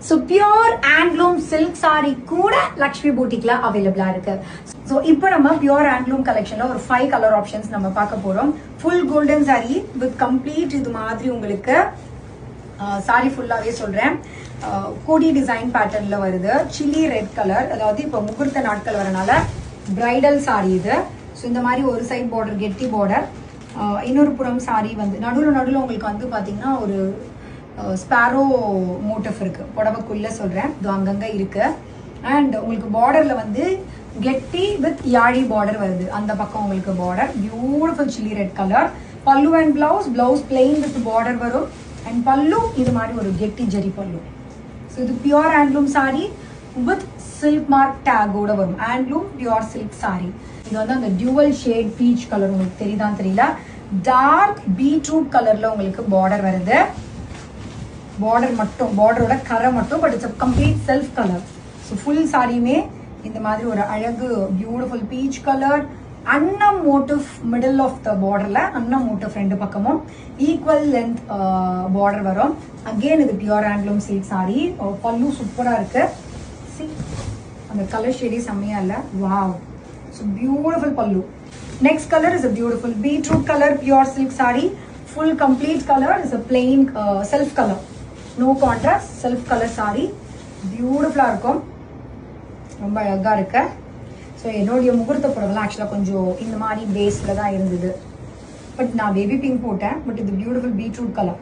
So pure handloom silk sorry கூட லக்ஷ்மி பூட்டிக்ல அவைலபிளா இருக்கு. ஸோ இப்போ நம்ம பியூர் ஹேண்ட்லூம் கலெக்ஷன்ல ஒரு 5 கலர் ஆப்ஷன்ஸ் நம்ம பார்க்க போறோம். Full golden sorry with complete இது மாதிரி உங்களுக்கு சாரி ஃபுல்லாவே சொல்றேன். கோடி டிசைன் பேட்டர்ன்ல வருது. சில்லி ரெட் கலர், அதாவது இப்போ முகூர்த்த நாட்கள் வரனால பிரைடல் சாரி இது. ஸோ இந்த மாதிரி ஒரு சைட் பார்டர் கெட்டி பார்டர், இன்னொரு புறம் சாரி வந்து நடுவில் உங்களுக்கு வந்து பாத்தீங்கன்னா ஒரு ஸ்பாரோ மோட்டிவ் இருக்கு. புடவைக்குள்ள சொல்றேன், இது அங்கங்க இருக்கு. அண்ட் உங்களுக்கு பார்டர்ல வந்து கெட்டி வித் யாழி பார்டர் வருது. அந்த பக்கம் உங்களுக்கு border beautiful chilli red colour. Pallu and blouse plain with border வரும். அண்ட் பல்லு இது மாதிரி ஒரு கெட்டி ஜெரி பல்லு. ஸோ இது pure handloom sari with silk mark டேகோட வரும். Handloom pure silk sari. இது வந்து அந்த டியூவல் ஷேட் பீச் கலர், உங்களுக்கு தெரியுதான்னு தெரியல, டார்க் பீட்ரூட் கலர்ல உங்களுக்கு பார்டர் வருது. பார்டர் மட்டும், பார்டரோட கரை மட்டும், but it's complete self colour. So full சாரியுமே இந்த மாதிரி ஒரு அழகு பியூட்டிஃபுல் பீச் கலர். அன்னம் மோட்டிவ் மிடில் ஆஃப் த பார்டர்ல அன்னம் மோட்டிவ் ரெண்டு பக்கமும் ஈக்குவல் லென்த் பார்டர் வரும். அகெயின் இது pure handloom silk sari. Pallu சூப்பரா இருக்கு. அந்த கலர் ஷேடே செம்மையா இல்ல? Wow. So beautiful pallu. Next colour is a beautiful beetroot color pure silk saree. Full complete color is a plain self color, no contrast self color saree. பியூட்டிஃபுல்லா இருக்கும், ரொம்ப அழகா இருக்கு. ஸோ என்னுடைய முகூர்த்த புடவைலாம் ஆக்சுவலாக கொஞ்சம் இந்த மாதிரி பேஸில் தான் இருந்தது. பட் நான் பேபி பிங்க் போட்டேன். பட் இது beautiful beetroot colour.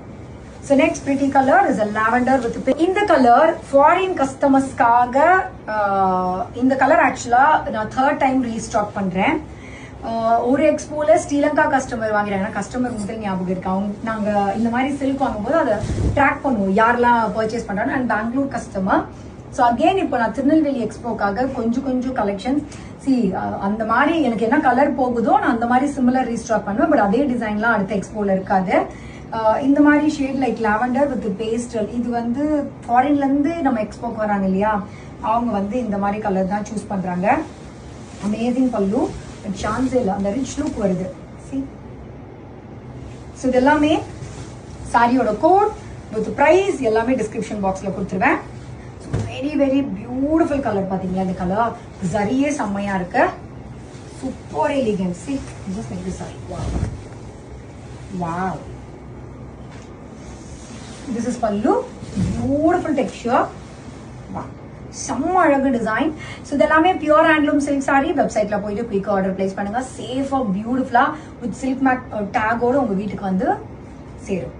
So next pretty colour is a lavender with pink. இந்த கலர் ஃபாரின் கஸ்டமர்ஸ்க்காக, இந்த கலர் ஆக்சுவலாக நான் 3rd டைம் ரீஸ்டாக் பண்ணுறேன். ஒரு எக்ஸ்போல ஸ்ரீலங்கா கஸ்டமர் வாங்கிறாங்க. கஸ்டமர் முதல் ஞாபகம் இருக்கு. அவங்க நாங்க இந்த மாதிரி சில்க் வாங்கும்போது அதை ட்ராக் பண்ணுவோம் யாரெல்லாம் பர்ச்சேஸ் பண்றாங்க. And Bangalore customer. So again இப்போ நான் திருநெல்வேலி எக்ஸ்போக்காக கொஞ்சம் கலெக்ஷன்ஸ் அந்த மாதிரி எனக்கு என்ன கலர் போகுதோ நான் அந்த மாதிரி சிமிலர் ரீஸ்டாக் பண்ணுவேன். பட் அதே டிசைன்லாம் அடுத்த எக்ஸ்போல இருக்காது. இந்த மாதிரி shade like lavender with pastel, இது வந்து ஃபாரின்ல இருந்து நம்ம எக்ஸ்போக்கு வராங்க இல்லையா, அவங்க வந்து இந்த மாதிரி கலர் தான் சூஸ் பண்றாங்க. அமேசிங் பல்லு, சான்ஸே இல்லை, அந்த ரிச் லுக் வருது. ஸோ இது எல்லாமே சாரியோட கோட் வித் பிரைஸ் எல்லாமே டிஸ்கிரிப்ஷன் பாக்ஸ்ல கொடுத்துருவேன். Very very beautiful colour. பாத்தீங்களா இந்த கலர் சரியே செம்மையா இருக்கு. Super elegant. See, just like this saree. Wow. Wow. This is pallu. Beautiful texture. Wow. செம்ம அழகு டிசைன். ஸோ இதெல்லாமே பியூர் ஹேண்ட்லூம் சில்க் சாரி. வெப்சைட்ல போயிட்டு குயிக் ஆர்டர் பிளேஸ் பண்ணுங்க. சேஃபா பியூட்டிஃபுல்லா வித் சில்க் மேட் டேகோட உங்க வீட்டுக்கு வந்து சேரும்.